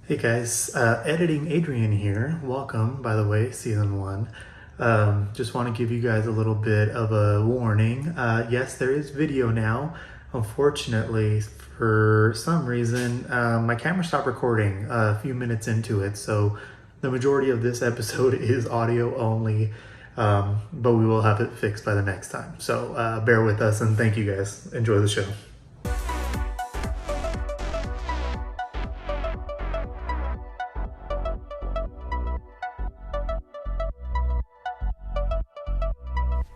Hey guys, editing Adrian here. Welcome, by the way, season one. Just want to give you guys a little bit of a warning. Yes, there is video now. Unfortunately, for some reason, my camera stopped recording a few minutes into it, so the majority of this episode is audio only, but we will have it fixed by the next time. So bear with us and thank you guys. Enjoy the show.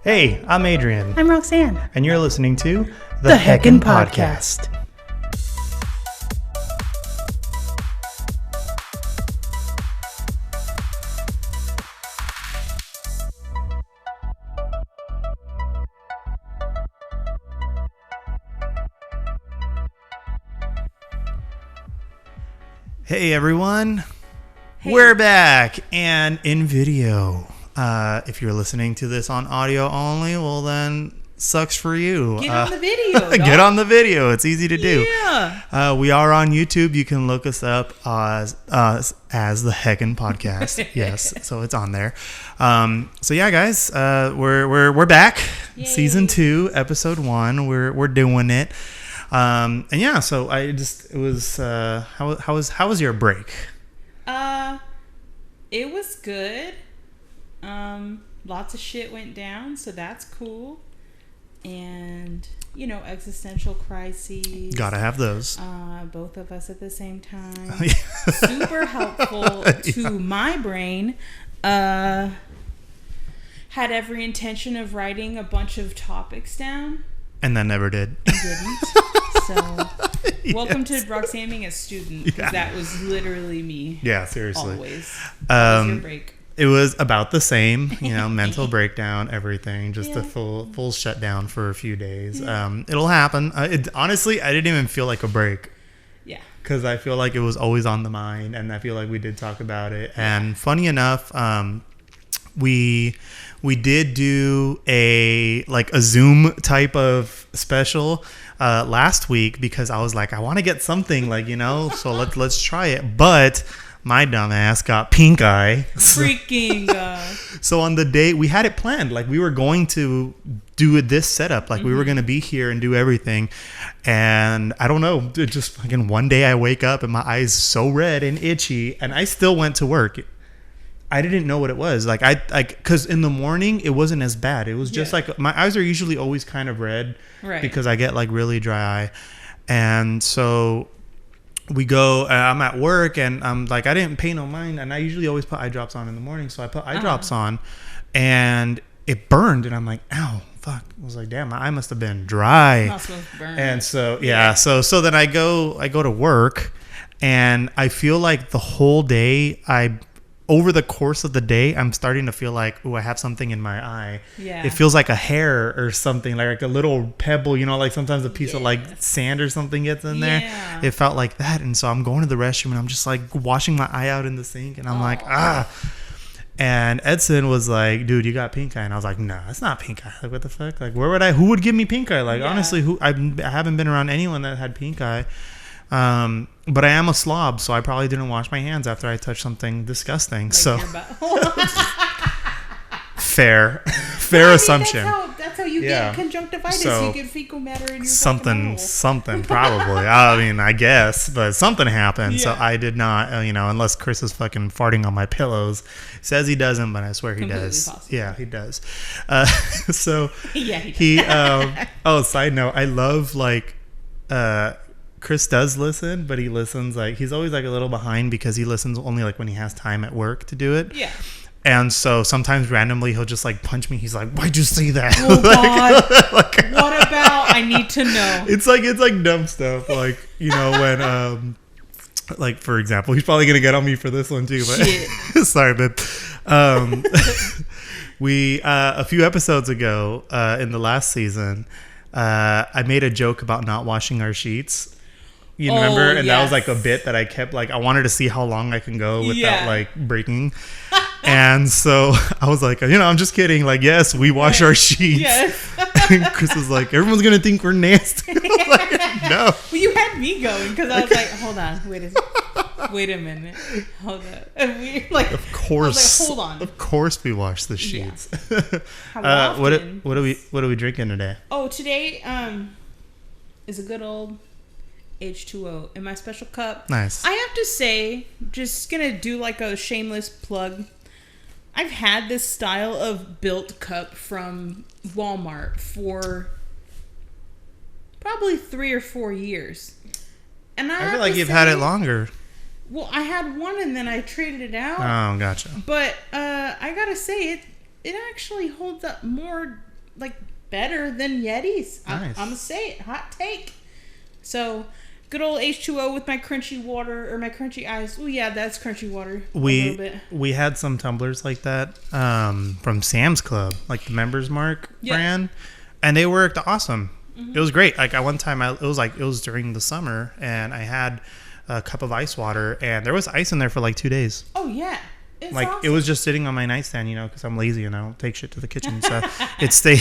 Hey, I'm Adrian. I'm Roxanne. And you're listening to The Heckin Podcast. Hey everyone, Hey. We're back and in video. If you're listening to this on audio only, well then, sucks for you. Get on the video. Get on the video. It's easy to do. Yeah. We are on YouTube. You can look us up as the Heckin Podcast. Yes, so it's on there. So yeah, guys, we're back. Yay. Season 2, episode 1. We're doing it. And yeah, so it was how was your break? It was good. Lots of shit went down, so that's cool. And, existential crises. Gotta have those. Both of us at the same time. Super helpful to my brain. Had every intention of writing a bunch of topics down. And then never did. Didn't. So, welcome to Roxanne being a student. Because that was literally me. Yeah, seriously. Always. How was your break? It was about the same, mental breakdown, everything, just a full shutdown for a few days. Yeah. It'll happen. Honestly, I didn't even feel like a break. Yeah. Because I feel like it was always on the mind, and I feel like we did talk about it. And funny enough, we did do a Zoom type of special last week because I was like, I want to get something so let's try it. But my dumb ass got pink eye. Freaking. So on the day we had it planned, we were going to do this setup, we were going to be here and do everything. And I don't know, it just one day I wake up and my eyes so red and itchy, and I still went to work. I didn't know what it was. Because in the morning it wasn't as bad. It was just my eyes are usually always kind of red, Right. because I get really dry eye. And so we go, I'm at work and I'm I didn't pay no mind. And I usually always put eye drops on in the morning. So I put eye drops on and it burned. And I'm like, ow, fuck. I was like, damn, my eye must have been dry. Not supposed to burn. And so, so then I go to work and I feel like the whole day over the course of the day, I'm starting to feel like, oh, I have something in my eye. Yeah. It feels like a hair or something, like a little pebble, sometimes a piece of sand or something gets in there. Yeah. It felt like that. And so I'm going to the restroom and I'm just washing my eye out in the sink. And I'm like, ah. And Edson was like, dude, you got pink eye. And I was like, no, it's not pink eye. What the fuck? Who would give me pink eye? Honestly, I haven't been around anyone that had pink eye. But I am a slob, so I probably didn't wash my hands after I touched something disgusting. Fair assumption. That's how you get conjunctivitis. So, you get fecal matter in your something probably. I mean, I guess, but something happened. Yeah. So I did not, unless Chris is fucking farting on my pillows. Says he doesn't, but I swear he Completely does. possible. Yeah, he does. So Yeah, he does. Side note, I love Chris does listen, but he listens he's always a little behind because he listens only when he has time at work to do it. Yeah. And so sometimes randomly he'll just punch me. He's like, "Why'd you say that?" Oh God. What about? I need to know. It's dumb stuff. When for example, he's probably gonna get on me for this one too. But Shit. sorry, babe. We a few episodes ago in the last season, I made a joke about not washing our sheets. You remember? And that was a bit that I kept I wanted to see how long I can go without breaking. And so I was like, I'm just kidding. Yes, we wash our sheets. Yes. And Chris was like, everyone's going to think we're nasty. No. Well, you had me going because I was like, hold on, wait a second. Wait a minute. Hold up. And we like. Of course. Like, hold on. Of course, we wash the sheets. Yeah. How often? What are we drinking today? Oh, today is a good old H2O in my special cup. Nice. I have to say, just gonna do like a shameless plug. I've had this style of built cup from Walmart for probably 3 or 4 years. And I feel like you've had it longer. Well, I had one and then I traded it out. Oh, gotcha. But I gotta say, it actually holds up more, like, better than Yeti's. Nice. I'm gonna say it. Hot take. So, good old H2O with my crunchy water or my crunchy ice. Oh yeah, that's crunchy water. A little bit. We had some tumblers like that from Sam's Club, like the Members Mark brand, and they worked awesome. Mm-hmm. It was great. Like at one time, it was during the summer, and I had a cup of ice water, and there was ice in there for like 2 days. Oh yeah. It's like awesome. It was just sitting on my nightstand, because I'm lazy and I don't take shit to the kitchen. So it stayed,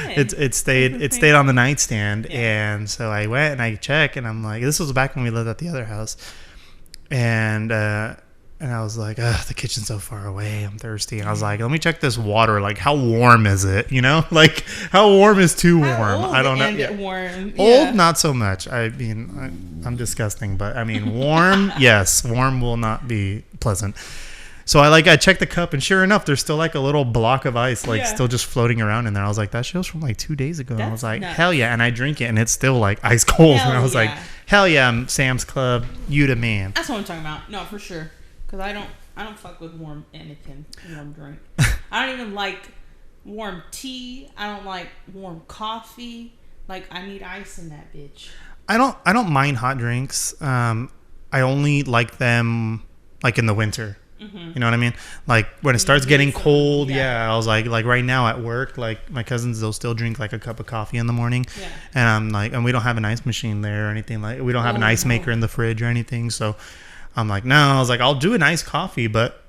it stayed on the nightstand, and so I went and I checked, and I'm like, this was back when we lived at the other house, and I was like, the kitchen's so far away, I'm thirsty. And I was like, let me check this water. Like, how warm is it? Like, how warm is too warm? I don't know. Warm. Old, not so much. I mean, I'm disgusting, but I mean, warm, yes, warm will not be pleasant. So I checked the cup, and sure enough, there's still like a little block of ice, still just floating around in there. I was like, that show's from like 2 days ago. And I was like, nuts. hell yeah. And I drink it, and it's still like ice cold. And I was like, hell yeah, I'm Sam's Club, you the man. That's what I'm talking about. No, for sure. Because I don't fuck with warm anything, warm drink. I don't even like warm tea. I don't like warm coffee. Like, I need ice in that bitch. I don't mind hot drinks. I only like them like in the winter. Mm-hmm. You know what I mean? Like when it starts getting cold, I was like right now at work, like my cousins, they'll still drink like a cup of coffee in the morning, and I'm like, and we don't have an ice machine there or anything, like we don't have an ice maker in the fridge or anything, so I'm like, no, I was like, I'll do an iced coffee, but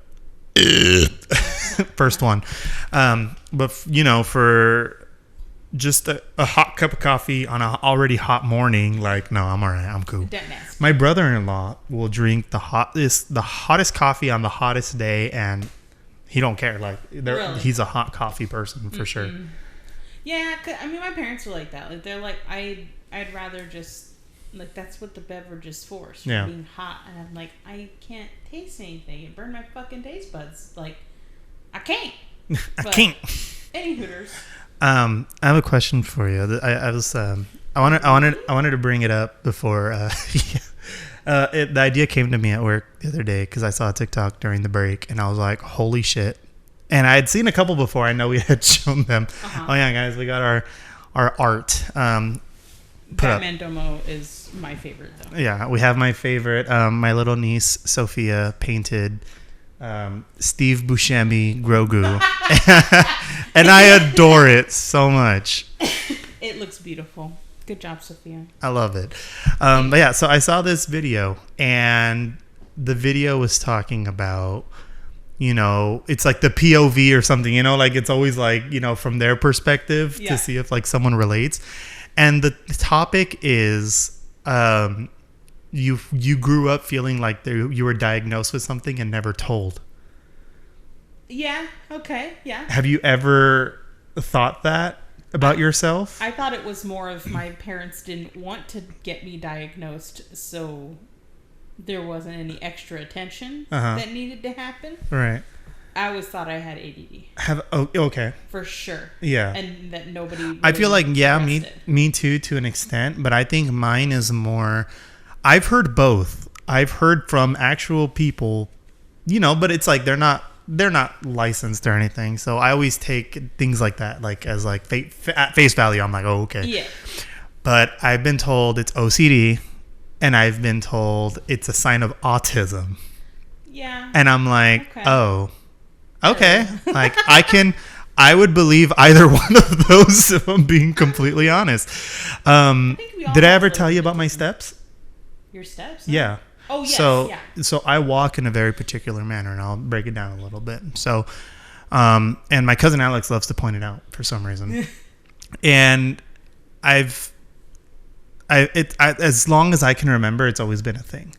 first one, but for just a hot cup of coffee on an already hot morning, like, no, I'm all right. I'm cool. My brother-in-law will drink the hottest coffee on the hottest day, and he don't care. Like, really? He's a hot coffee person for sure. Yeah, I mean, my parents were like that. Like, they're like, I'd rather just, like, that's what the beverage is for. So being hot. And I'm like, I can't taste anything. It burned my fucking taste buds. Like, I can't. I can't. Any Hooters. I have a question for you. I wanted to bring it up before. The idea came to me at work the other day because I saw a TikTok during the break, and I was like, "Holy shit!" And I had seen a couple before. I know we had shown them. Oh yeah, guys, we got our art. Batman Domo is my favorite, though. Yeah, we have my favorite. My little niece Sophia painted Steve Buscemi Grogu, and I adore it so much. It looks beautiful. Good job, Sophia. I love it. But yeah, so I saw this video, and the video was talking about, it's like the POV or something, like it's always like, from their perspective to see if like someone relates. And the topic is you grew up feeling like you were diagnosed with something and never told. Yeah. Okay. Yeah. Have you ever thought that about yourself? I thought it was more of my parents didn't want to get me diagnosed, so there wasn't any extra attention that needed to happen. Right. I always thought I had ADD. Okay. For sure. Yeah. And that nobody really I feel like, me too, to an extent, but I think mine is more, I've heard both. I've heard from actual people, but it's like they're not licensed or anything. So I always take things like that, like as like at face value. I'm like, oh, okay. Yeah. But I've been told it's OCD, and I've been told it's a sign of autism. Yeah. And I'm like, oh, okay. Like I would believe either one of those if I'm being completely honest. Did I ever tell you about my steps? Your steps? Yeah. Oh, yes. So I walk in a very particular manner, and I'll break it down a little bit. So, and my cousin Alex loves to point it out for some reason. And as long as I can remember, it's always been a thing.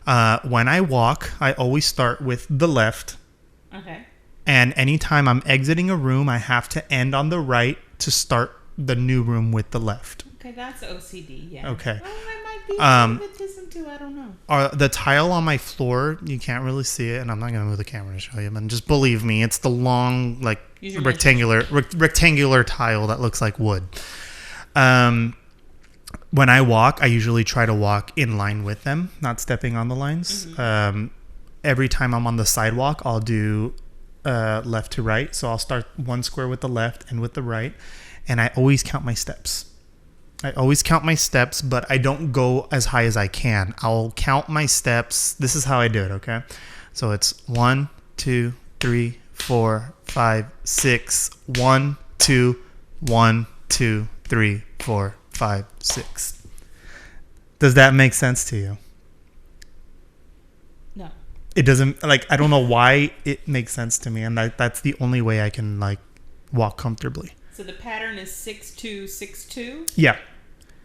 When I walk, I always start with the left. Okay. And anytime I'm exiting a room, I have to end on the right to start the new room with the left. Okay, that's OCD, yeah. Okay. Oh, I might be autism too, I don't know. The tile on my floor, you can't really see it, and I'm not going to move the camera to show you, but just believe me, it's the long, like, rectangular tile that looks like wood. When I walk, I usually try to walk in line with them, not stepping on the lines. Mm-hmm. Every time I'm on the sidewalk, I'll do left to right. So I'll start one square with the left and with the right, and I always count my steps. But I don't go as high as I can. I'll count my steps. This is how I do it, okay? So it's 1, 2, 3, 4, 5, 6. 1, 2, 1, 2, 3, 4, 5, 6. Does that make sense to you? No. It doesn't, like, I don't know why it makes sense to me, and that's the only way I can, like, walk comfortably. So the pattern is 6, 2, 6, 2? Yeah.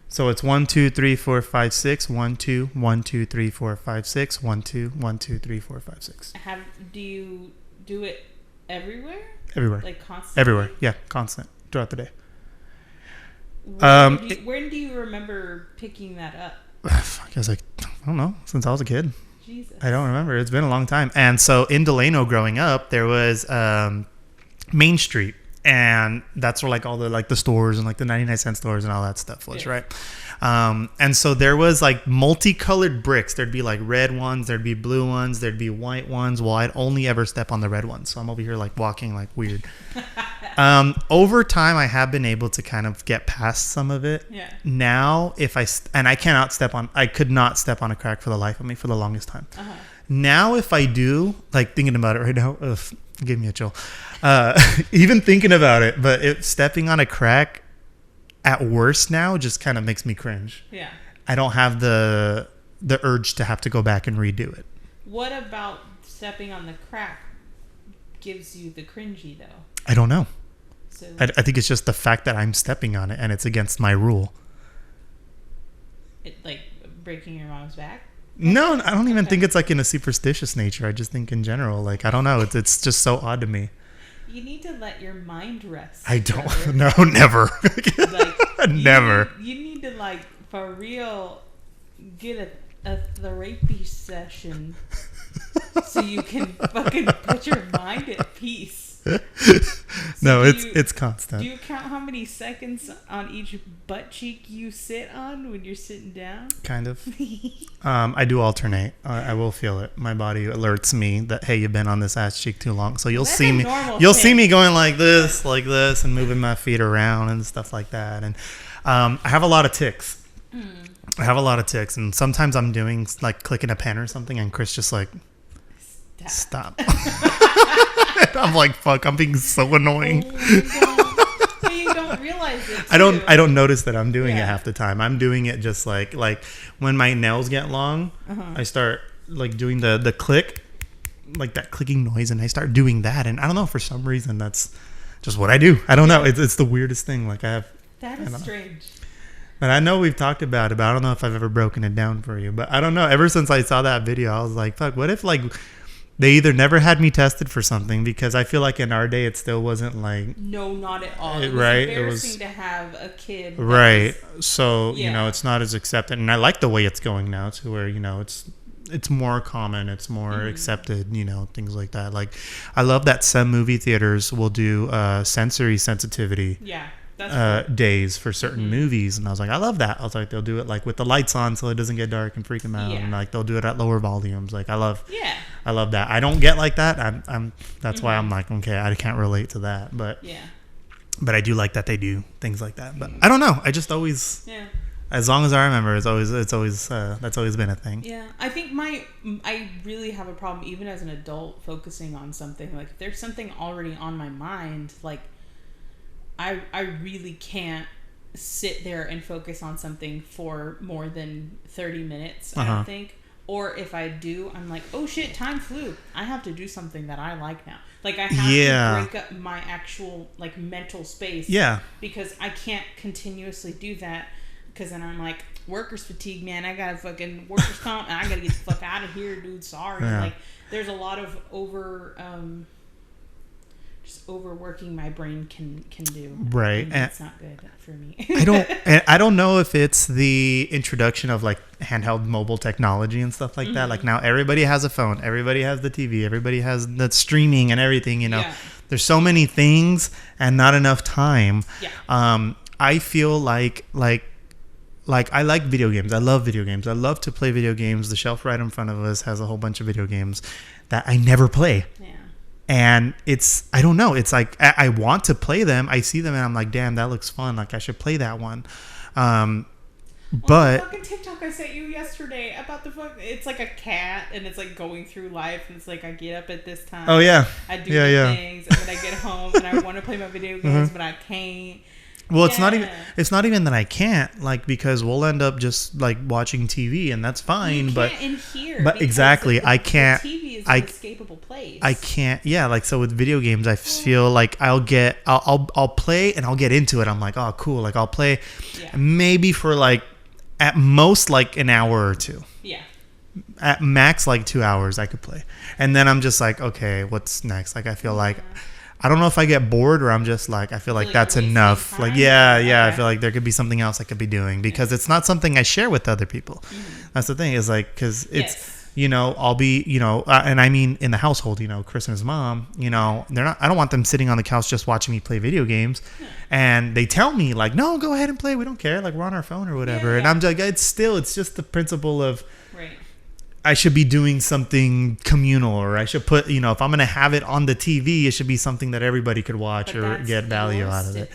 So it's 1, 2, 3, 4, 5, 6. 1, 2, 1, 2, 3, 4, 5, 6. 1, 2, 1, 2, 3, 4, 5, 6. Do you do it everywhere? Everywhere. Like constantly? Everywhere. Yeah, constant throughout the day. When do you remember picking that up? I guess I don't know, since I was a kid. Jesus. I don't remember. It's been a long time. And so in Delano growing up, there was Main Street. And that's where like all the like the stores and like the 99-cent stores and all that stuff was, right? And so there was like multicolored bricks. There'd be like red ones, there'd be blue ones, there'd be white ones. Well, I'd only ever step on the red ones. So I'm over here like walking like weird. Over time, I have been able to kind of get past some of it. Yeah. Now, I could not step on a crack for the life of me for the longest time. Uh-huh. Now, if I do, like thinking about it right now, give me a chill. Even thinking about it, but stepping on a crack at worst now just kind of makes me cringe. Yeah. I don't have the urge to have to go back and redo it. What about stepping on the crack gives you the cringy though? I don't know. So I think it's just the fact that I'm stepping on it and it's against my rule. It like breaking your mom's back? No, I don't even think it's like in a superstitious nature. I just think in general, like, I don't know. It's just so odd to me. You need to let your mind rest. I don't. No, never. Like, never. You need to, like, for real, get a therapy session so you can fucking put your mind at peace. No, it's constant. Do you count how many seconds on each butt cheek you sit on when you're sitting down? Kind of. I do alternate. I will feel it. My body alerts me that, hey, you've been on this ass cheek too long. So you'll see me. You'll see me going like this, and moving my feet around and stuff like that. And I have a lot of tics. And sometimes I'm doing like clicking a pen or something, and Chris just like, stop. I'm like, fuck, I'm being so annoying. But you don't realize it too. I don't notice that I'm doing it half the time. I'm doing it just like when my nails get long, I start like doing the click, like that clicking noise, and I start doing that. And I don't know, for some reason that's just what I do. I don't know. It's the weirdest thing. Like that is strange. But I know we've talked about it, but I don't know if I've ever broken it down for you. But I don't know. Ever since I saw that video, I was like, fuck, what if like they either never had me tested for something, because I feel like in our day it still wasn't like... No, not at all. It was right? embarrassing to have a kid. Right. So, you know, it's not as accepted. And I like the way it's going now to where, you know, it's more common. It's more accepted, you know, things like that. Like, I love that some movie theaters will do sensory sensitivity. Yeah. Days for certain movies, and I was like, I love that. I was like, they'll do it like with the lights on so it doesn't get dark and freak them out, and like they'll do it at lower volumes. Like I love that. I don't get like that. I'm that's why I'm like, okay, I can't relate to that, but I do like that they do things like that. But I don't know. I just always as long as I remember, it's always that's always been a thing. Yeah, I think I really have a problem even as an adult focusing on something. Like if there's something already on my mind, like I really can't sit there and focus on something for more than 30 minutes, I don't think. Or if I do, I'm like, oh shit, time flew. I have to do something that I like now. Like I have to break up my actual like mental space. Yeah. Because I can't continuously do that. because then I'm like, workers fatigue, man. I got to fucking workers comp, and I got to get the fuck out of here, dude. Sorry. Yeah. Like, there's a lot of just overworking my brain can do. Right. And it's not good for me. I don't know if it's the introduction of like handheld mobile technology and stuff like that. Like now everybody has a phone, everybody has the TV, everybody has the streaming and everything, you know. Yeah. There's so many things and not enough time. Yeah. I feel like I like video games. I love video games. I love to play video games. The shelf right in front of us has a whole bunch of video games that I never play. Yeah. And I don't know. It's like, I want to play them. I see them and I'm like, damn, that looks fun. Like I should play that one. Well, But the fucking TikTok I sent you yesterday about it's like a cat and it's like going through life and it's like I get up at this time. oh yeah. I do Yeah. things and then I get home and I want to play my video games but I can't. Well, it's not even that I can't, like, because we'll end up just like watching TV and that's fine. You but can't in here. but exactly, I can't. The TV is an escapable place. I can't. Yeah, like so with video games, I feel like I'll play and I'll get into it. I'm like, oh, cool. Like I'll play maybe for like at most like an hour or two. Yeah. At max like 2 hours I could play, and then I'm just like, okay, what's next? Like I feel like. I don't know if I get bored or I'm just like, I feel like that's enough. Time? Like, yeah. I feel like there could be something else I could be doing because it's not something I share with other people. That's the thing is like, because it's, you know, I'll be, you know, and I mean in the household, you know, Chris and his mom, you know, I don't want them sitting on the couch just watching me play video games. And they tell me like, no, go ahead and play. We don't care. Like we're on our phone or whatever. And I'm like, it's just the principle of, I should be doing something communal, or I should put, you know, if I'm going to have it on the TV, it should be something that everybody could watch or get value out of it.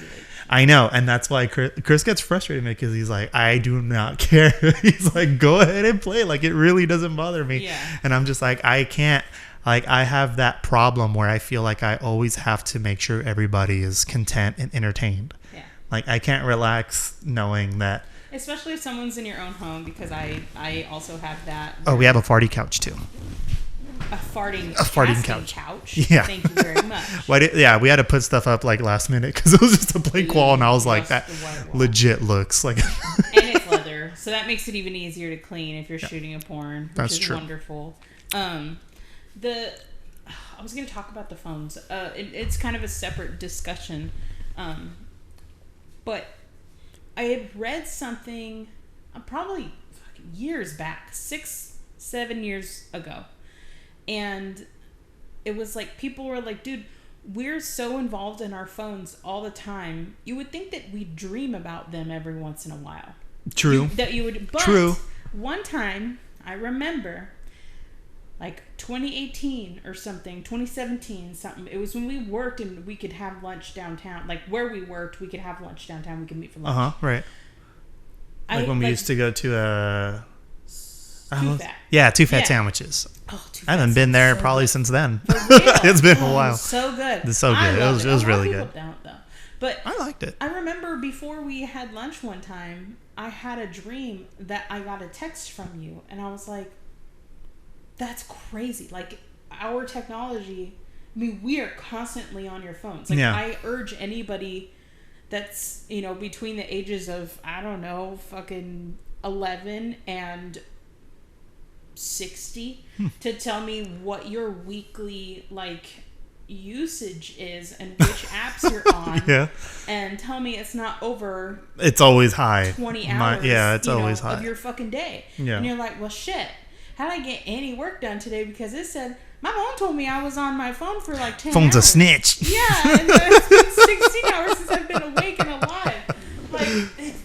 I know. And that's why Chris gets frustrated because he's like, I do not care. He's like, go ahead and play. Like, it really doesn't bother me. Yeah. And I'm just like, I can't. Like, I have that problem where I feel like I always have to make sure everybody is content and entertained. Yeah. Like, I can't relax knowing that. Especially if someone's in your own home, because I also have that. Oh, we have a farty couch too. A farting couch. Yeah. Thank you very much. We had to put stuff up like last minute because it was just a blank wall, and I was like, that legit looks like. And it's leather, so that makes it even easier to clean if you're shooting a porn, which is wonderful. I was going to talk about the phones. It's kind of a separate discussion, but. I had read something probably years back, 6-7 years ago. And it was like, people were like, dude, we're so involved in our phones all the time. You would think that we dream about them every once in a while. True. But one time, I remember, like 2018 or something, 2017, something. It was when we worked and we could have lunch downtown. Like where we worked, we could have lunch downtown. We could meet for lunch. Right. Like when we used to go to Too Fat. Yeah, Too Fat sandwiches. Oh, Too I haven't been there probably since then. It's It's been a while. So good. It's so good. It was really good. Don't, though. But I liked it. I remember before we had lunch one time, I had a dream that I got a text from you, and I was like, that's crazy. Like, our technology, I mean, we are constantly on your phones. Like, I urge anybody that's, you know, between the ages of, I don't know, fucking 11 and 60 to tell me what your weekly, like, usage is and which apps you're on. And tell me it's not over. It's always high. 20 hours. It's always high. Of your fucking day. Yeah. And you're like, well, shit. How did I get any work done today? Because it said, my mom told me I was on my phone for like 10 Phone's hours. a snitch. Yeah, and it's been 16 hours since I've been awake and alive. Like,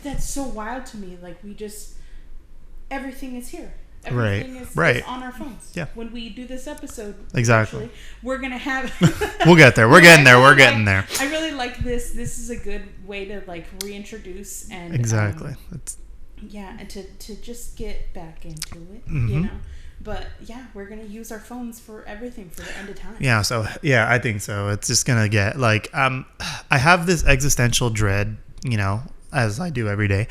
that's so wild to me. Like, everything is here. Everything is on our phones. Yeah. When we do this episode, exactly, we're going to have... We'll get there. We're getting there. We're getting there. I really like this. This is a good way to, like, reintroduce and... Exactly. And to just get back into it, you know. But we're gonna use our phones for everything for the end of time. Yeah, so I think so. It's just gonna get like I have this existential dread, you know, as I do every day,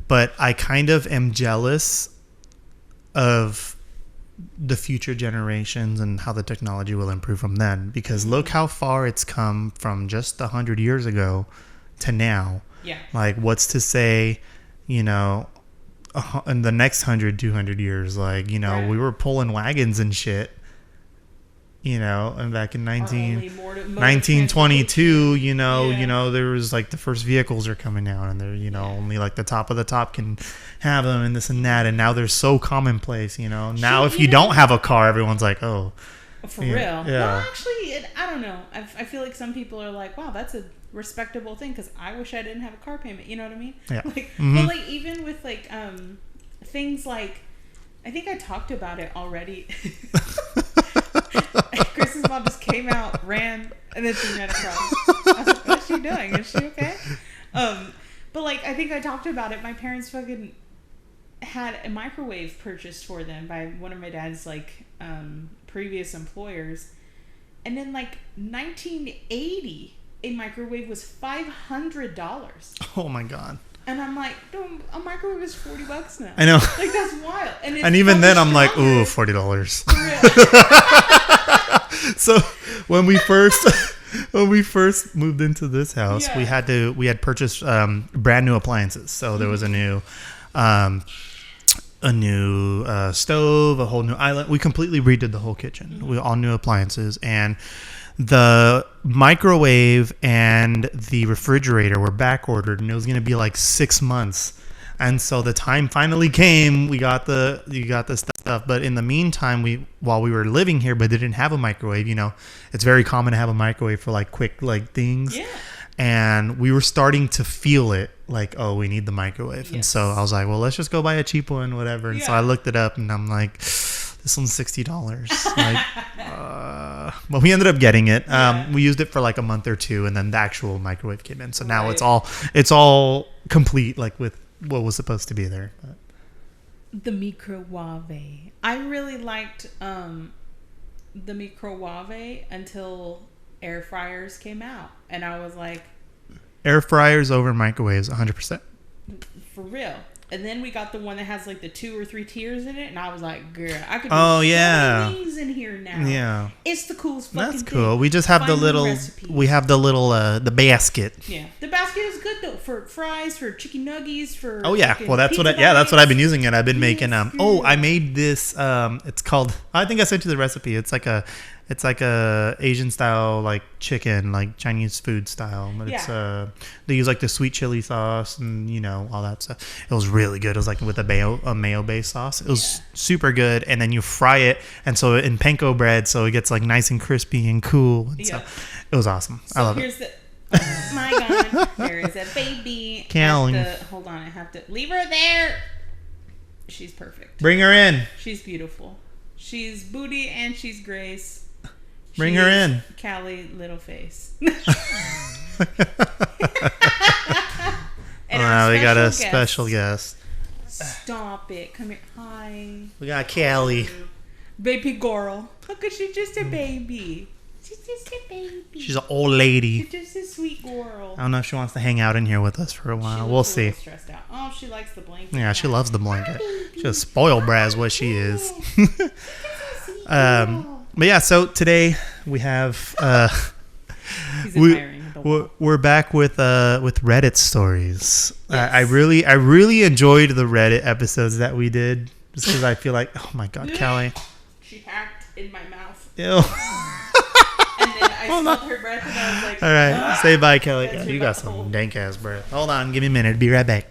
but I kind of am jealous of the future generations and how the technology will improve from then, because look how far it's come from just 100 years ago to now. Yeah. Like, what's to say, you know, in the next 100, 200 years, like, you know, we were pulling wagons and shit. You know, and back in 1922, you know, there was like the first vehicles are coming out, and they're, you know, only like the top of the top can have them, and this and that, and now they're so commonplace, you know. Now, if you don't have a car, everyone's like, oh, for real. Yeah. Well, actually, I don't know. I feel like some people are like, wow, that's a respectable thing, because I wish I didn't have a car payment. You know what I mean? Yeah. Like, but like even with like things like, I think I talked about it already. Chris's mom just came out, ran, and then she ran across. I was like, what's she doing? Is she okay? But like, I think I talked about it. My parents fucking had a microwave purchased for them by one of my dad's like previous employers, and in like 1980, a microwave was $500. Oh my god. And I'm like, dude, a microwave is $40 now. I know. Like, that's wild. And even then, I'm like, ooh, $40. So when we first moved into this house, we had purchased brand new appliances. So there was a new stove, a whole new island. We completely redid the whole kitchen. We all new appliances, and the microwave and the refrigerator were back ordered, and it was going to be like 6 months. And so the time finally came. You got the stuff, but in the meantime, while we were living here, but they didn't have a microwave. You know, it's very common to have a microwave for like quick like things. Yeah. And we were starting to feel it, like, oh, we need the microwave. Yes. And so I was like, well, let's just go buy a cheap one, whatever. And so I looked it up, and I'm like, this one's $60. Like, but we ended up getting it. We used it for like a month or two, and then the actual microwave came in. So now it's all complete, like with what was supposed to be there. But. The microwave. I really liked the microwave until air fryers came out, and I was like, air fryers over microwaves 100%. For real. And then we got the one that has like the 2 or 3 tiers in it, and I was like, girl, I could do so many things in here now. Yeah. It's the coolest fucking thing. That's cool. We just have the little the basket. Yeah. The basket is good though for fries, for chicken nuggies, for well, that's what I've been using it. I've been making I made this it's called, I think I sent you the recipe. It's like a Asian style, like chicken, like Chinese food style. But it's they use like the sweet chili sauce and, you know, all that stuff. It was really good. It was like with a mayo based sauce. It was super good. And then you fry it, and so in panko bread, so it gets like nice and crispy and cool. And so it was awesome. So I love it. My God, there is a baby. Hold on, I have to leave her there. She's perfect. Bring her in. She's beautiful. She's booty and she's Grace. Bring her in. Callie Littleface. And we got a special guest. Stop it. Come here. Hi. We got Callie. Baby girl. Look at she's just a baby. She's just a baby. She's an old lady. She's just a sweet girl. I don't know if she wants to hang out in here with us for a while. We'll see. Stressed out. Oh, she likes the blanket. Yeah, she loves the blanket. She's a spoiled brat is what she is. But yeah, so today we have we're back with Reddit stories. Yes. I really enjoyed the Reddit episodes that we did, just because I feel like, oh my God, Callie. She hacked in my mouth. Ew. And then I smelled her breath, and I was like, all right, say bye, Kelly. Yeah, you got some dank ass breath. Hold on, give me a minute. Be right back.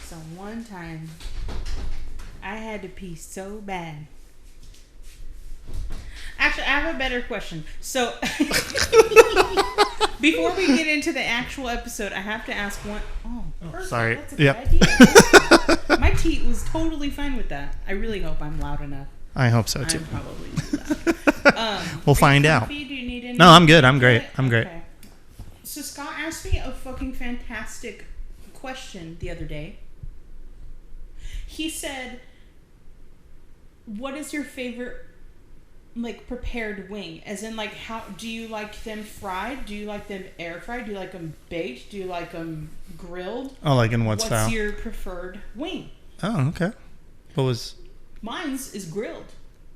So one time, I had to pee so bad. Actually, I have a better question. So, before we get into the actual episode, I have to ask one. Oh, sorry. That's a good idea. My teeth was totally fine with that. I really hope I'm loud enough. I hope so too. I'm probably not loud. We'll find out. Do you need any? No, I'm good. I'm great. I'm great. Okay. So Scott asked me a fucking fantastic question the other day. He said, "What is your favorite?" Like prepared wing, as in like, how do you like them fried? Do you like them air fried? Do you like them baked? Do you like them grilled? Oh, like in what style? What's your preferred wing? Oh, okay. What was? Mine's is grilled.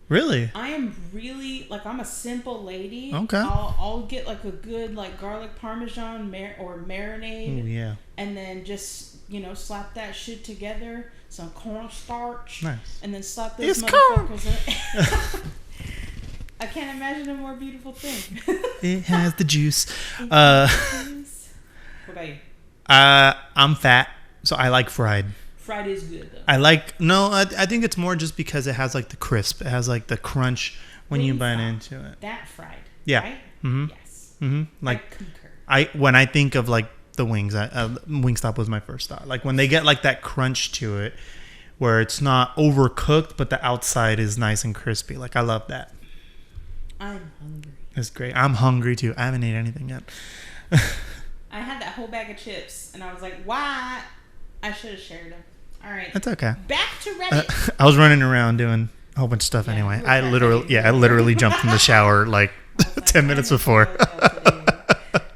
Really? I am really like I'm a simple lady. Okay. I'll get like a good like garlic parmesan or marinade. Oh yeah. And then just slap that shit together, some cornstarch. Nice. And then slap those It's motherfuckers in. I can't imagine a more beautiful thing. It has the juice. What about you? I'm fat, so I like fried. Fried is good though. I think it's more just because it has like the crisp. It has like the crunch when you bite into it. That fried. Yeah. Right? Mm-hmm. Yes. Mm-hmm. Like I concur. When I think of like the wings, Wingstop was my first thought. Like when they get like that crunch to it, where it's not overcooked, but the outside is nice and crispy. Like I love that. I'm hungry. It's great. I'm hungry too. I haven't ate anything yet. I had that whole bag of chips, and I was like, why? I should have shared them. All right. That's okay. Back to Reddit. I was running around doing a whole bunch of stuff anyway. I literally jumped in the shower like 10 minutes before.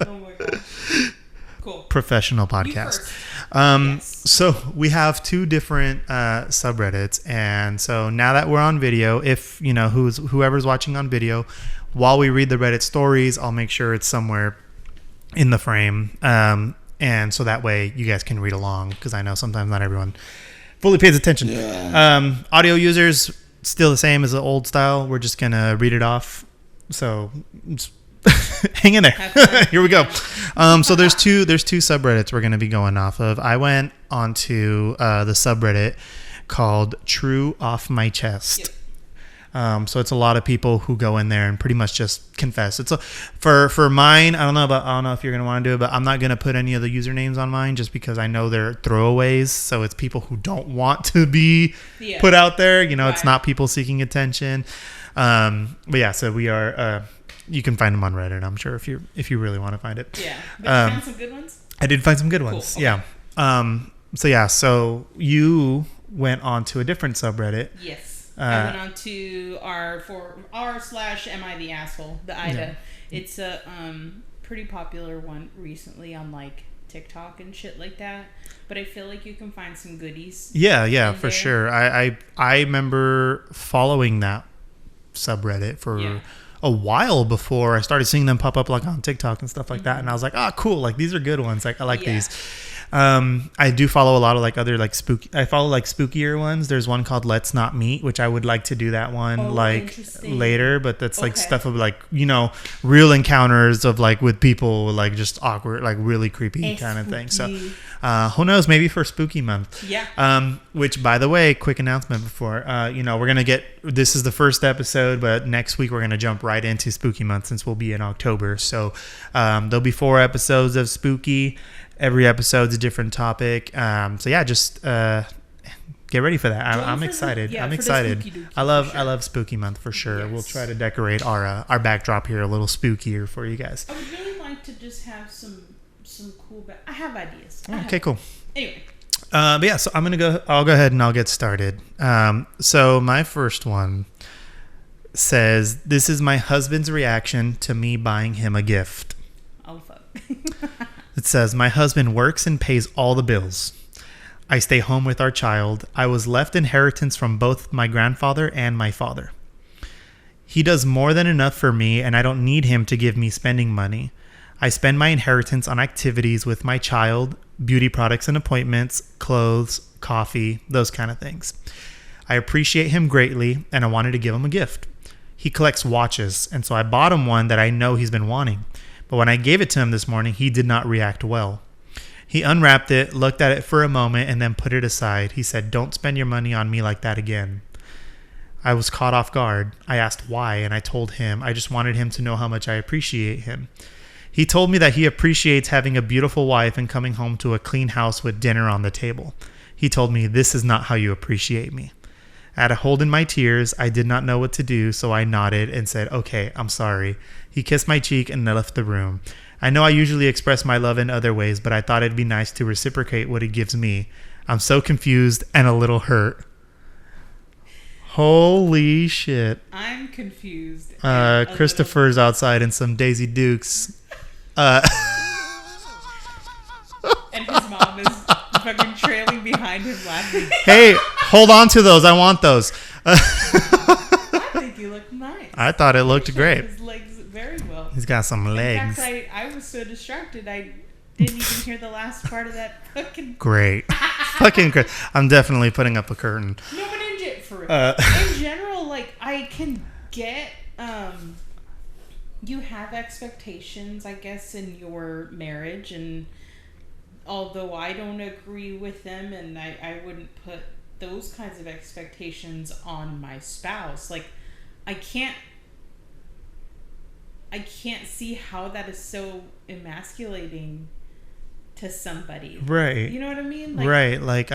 Oh my gosh. Cool. Professional podcast. Yes. So we have two different subreddits, and so now that we're on video, if whoever's watching on video, while we read the Reddit stories, I'll make sure it's somewhere in the frame, and so that way you guys can read along, because I know sometimes not everyone fully pays attention. Yeah. Audio users still the same as the old style. We're just gonna read it off. So hang in there. Here we go. So there's two subreddits we're going to be going off of. I went onto the subreddit called True Off My Chest. Yep. So it's a lot of people who go in there and pretty much just confess. It's for mine. I don't know if you're going to want to do it, but I'm not going to put any of the usernames on mine just because I know they're throwaways. So it's people who don't want to be put out there. Right. It's not people seeking attention. But yeah, so we are. You can find them on Reddit, I'm sure, if you really want to find it. Yeah. But you found some good ones? I did find some good ones. Cool. Okay. Yeah. So you went on to a different subreddit. Yes. I went on to r/am I the asshole, the Ida. Yeah. It's a pretty popular one recently on like TikTok and shit like that. But I feel like you can find some goodies. Yeah, for sure. I remember following that subreddit for a while before I started seeing them pop up like on TikTok and stuff like that, and I was like, cool, like these are good ones. Like I like these. I do follow a lot of like other like spooky. I follow like spookier ones. There's one called Let's Not Meet, which I would like to do that one like later, but that's like stuff of like real encounters of like with people like just awkward, like really creepy kind of thing. So who knows, maybe for spooky month. Which, by the way, quick announcement before we're gonna get, this is the first episode, but next week we're gonna jump right into spooky month since we'll be in October. So there'll be 4 episodes of spooky. Every episode's a different topic. So yeah, just get ready for that. I'm excited. I'm excited. I love spooky month for sure. Yes. We'll try to decorate our backdrop here a little spookier for you guys. I would really like to just have some cool. I have ideas. Okay, cool. Anyway. But yeah, so I'll go ahead and I'll get started. So my first one says, "This is my husband's reaction to me buying him a gift." Oh fuck. It says, "My husband works and pays all the bills. I stay home with our child. I was left inheritance from both my grandfather and my father. He does more than enough for me, and I don't need him to give me spending money. I spend my inheritance on activities with my child, beauty products and appointments, clothes, coffee, those kind of things. I appreciate him greatly, and I wanted to give him a gift. He collects watches, and so I bought him one that I know he's been wanting. But when I gave it to him this morning, he did not react well. He unwrapped it, looked at it for a moment, and then put it aside. He said, 'Don't spend your money on me like that again.' I was caught off guard. I asked why, and I told him I just wanted him to know how much I appreciate him. He told me that he appreciates having a beautiful wife and coming home to a clean house with dinner on the table. He told me, 'This is not how you appreciate me.' I had a hold in my tears. I did not know what to do, so I nodded and said, 'Okay, I'm sorry.' He kissed my cheek and left the room. I know I usually express my love in other ways, but I thought it'd be nice to reciprocate what he gives me. I'm so confused and a little hurt." Holy shit. I'm confused. Christopher's outside in some Daisy Dukes. And his mom is fucking trailing behind him laughing. Hey, hold on to those. I want those. Why they nice. I thought it looked great. His legs very well. He's got some legs. In fact, I was so distracted I didn't even hear the last part of that fucking... Great. Fucking great. I'm definitely putting up a curtain. No, but for in general, like, I can get... you have expectations, I guess, in your marriage, and although I don't agree with them, and I wouldn't put those kinds of expectations on my spouse, like, I can't see how that is so emasculating to somebody. Right. You know what I mean? Like, right. Like,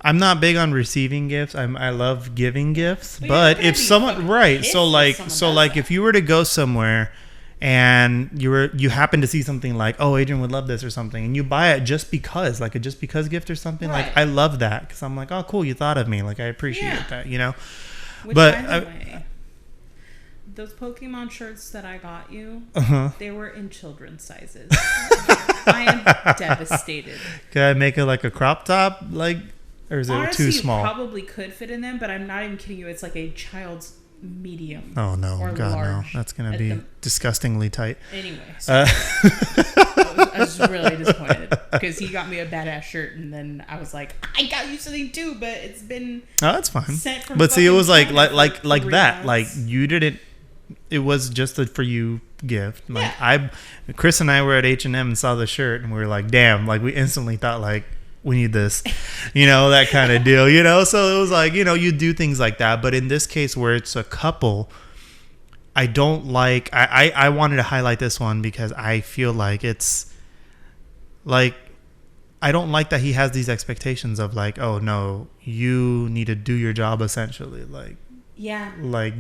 I'm not big on receiving gifts. I love giving gifts, but if someone if you were to go somewhere and you happen to see something like, oh, Adrian would love this or something, and you buy it just because, like a just because gift or something, right. like I love that because I'm like, oh, cool, you thought of me, like I appreciate that, you know. Which, but by the way, those Pokemon shirts that I got you, they were in children's sizes. I am devastated. Could I make it like a crop top, like? Or is it honestly, too small? You probably could fit in them, but I'm not even kidding you. It's like a child's medium. Oh, no. Or God, large no. That's going to be disgustingly tight. Anyway. So I was really disappointed because he got me a badass shirt, and then I was like, I got you something too, but it's been that's fine. Sent from but see, it was like China that. months. Like, you didn't... It was just a for you gift. Like, yeah. Chris and I were at H&M and saw the shirt, and we were like, damn. Like, we instantly thought, like, we need this, you know, that kind of deal, you know? So it was like, you know, you do things like that. But in this case where it's a couple, I don't like, I wanted to highlight this one because I feel like it's like, I don't like that he has these expectations of like, oh no, you need to do your job essentially. Like, yeah, like,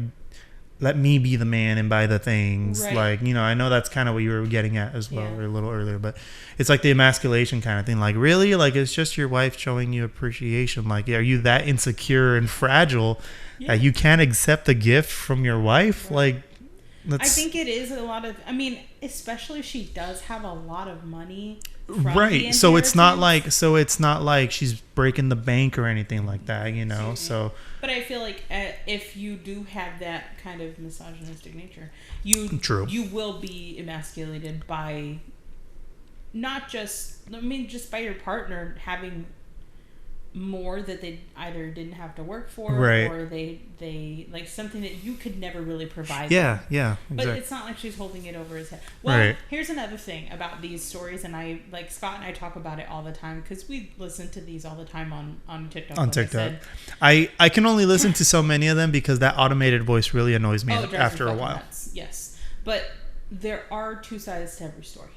let me be the man and buy the things. Right. Like, you know, I know that's kind of what you were getting at as well, or a little earlier, but it's like the emasculation kind of thing. Like, really? Like, it's just your wife showing you appreciation. Like, are you that insecure and fragile that you can't accept a gift from your wife? Right. Like, I think it is a lot of, I mean, especially if she does have a lot of money. Right. So it's not like she's breaking the bank or anything like that, you know? Mm-hmm. So. But I feel like if you do have that kind of misogynistic nature, you will be emasculated by not just, I mean, just by your partner having more that they either didn't have to work for, right. or they like something that you could never really provide. Yeah, them. Yeah. Exactly. But it's not like she's holding it over his head. Well, right. Here's another thing about these stories, and I like Scott and I talk about it all the time because we listen to these all the time on TikTok. On TikTok, I can only listen to so many of them because that automated voice really annoys me after a while. Nuts. Yes, but there are two sides to every story.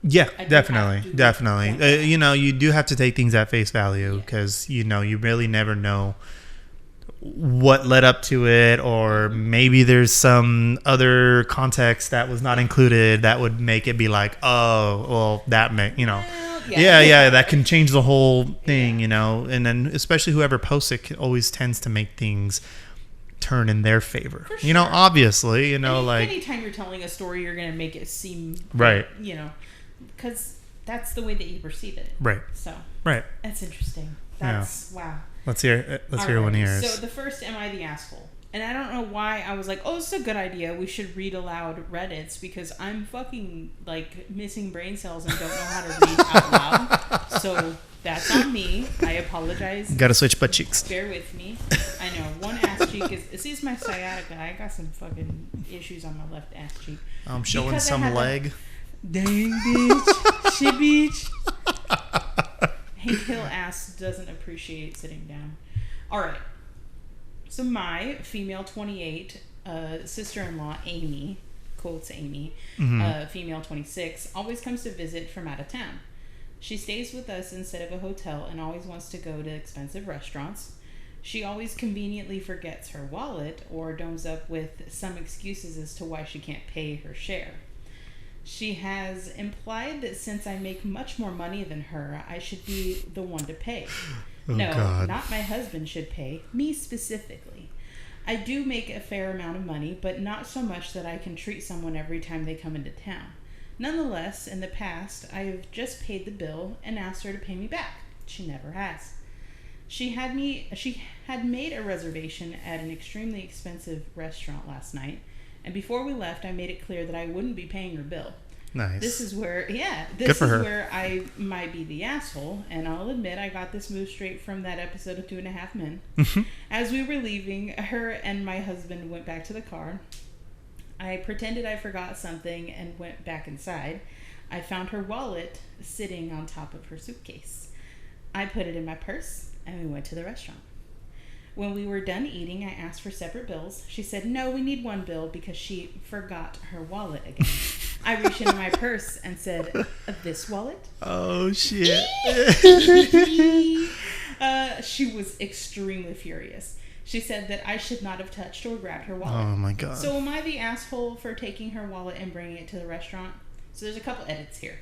Yeah, definitely. You know, you do have to take things at face value because, you know, you really never know what led up to it, or maybe there's some other context that was not included that would make it be like, oh, well, that meant, you know. Yeah, that can change the whole thing, you know. And then especially whoever posts it always tends to make things turn in their favor. Sure. You know, obviously, you know, like anytime you're telling a story, you're going to make it seem right. You know, because that's the way that you perceive it. Right. So. Right. That's interesting. That's wow. Let's hear one here. So the first, am I the asshole? And I don't know why I was like, oh, this is a good idea. We should read aloud Reddits because I'm fucking like missing brain cells and don't know how to read out loud. So that's on me. I apologize. Gotta switch butt cheeks. Bear with me. I know. One ass cheek is my sciatica. I got some fucking issues on my left ass cheek. I'm showing because some leg. Dang bitch. She bitch. Hank Hill ass doesn't appreciate sitting down. All right. So my female 28 sister-in-law, Amy, quotes Amy, female 26, always comes to visit from out of town. She stays with us instead of a hotel and always wants to go to expensive restaurants. She always conveniently forgets her wallet or domes up with some excuses as to why she can't pay her share. She has implied that since I make much more money than her, I should be the one to pay. Oh, no, God. Not my husband should pay, me specifically. I do make a fair amount of money, but not so much that I can treat someone every time they come into town. Nonetheless, in the past, I have just paid the bill and asked her to pay me back. She never has. She had made a reservation at an extremely expensive restaurant last night, and before we left, I made it clear that I wouldn't be paying her bill. Nice. This is where I might be the asshole, and I'll admit I got this move straight from that episode of 2.5 Men. As we were leaving, her and my husband went back to the car. I pretended I forgot something and went back inside. I found her wallet sitting on top of her suitcase. I put it in my purse, and we went to the restaurant. When we were done eating, I asked for separate bills. She said, no, we need one bill because she forgot her wallet again. I reached into my purse and said, this wallet? Oh, shit. She was extremely furious. She said that I should not have touched or grabbed her wallet. Oh, my God. So am I the asshole for taking her wallet and bringing it to the restaurant? So there's a couple edits here.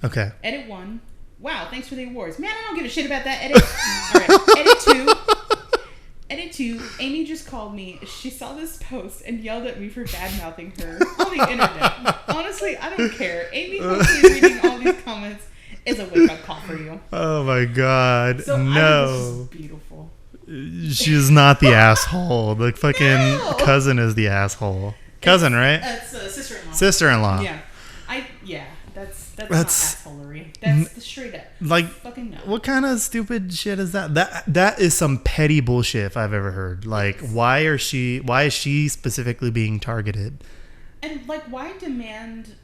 Okay. Edit 1. Wow, thanks for the awards. Man, I don't give a shit about that edit. All right. Edit 2. Amy just called me. She saw this post and yelled at me for bad-mouthing her on the internet. Honestly, I don't care. Amy, hopefully reading all these comments is a wake-up call for you. Oh, my God. So no. I think this is beautiful. She's not the asshole. The fucking cousin is the asshole. Cousin, right? That's sister-in-law. Sister-in-law. Yeah. That's not assholery. That's the straight up. Like, fucking no. What kind of stupid shit is that? That is some petty bullshit if I've ever heard. Like, why is she specifically being targeted? And like, why demand?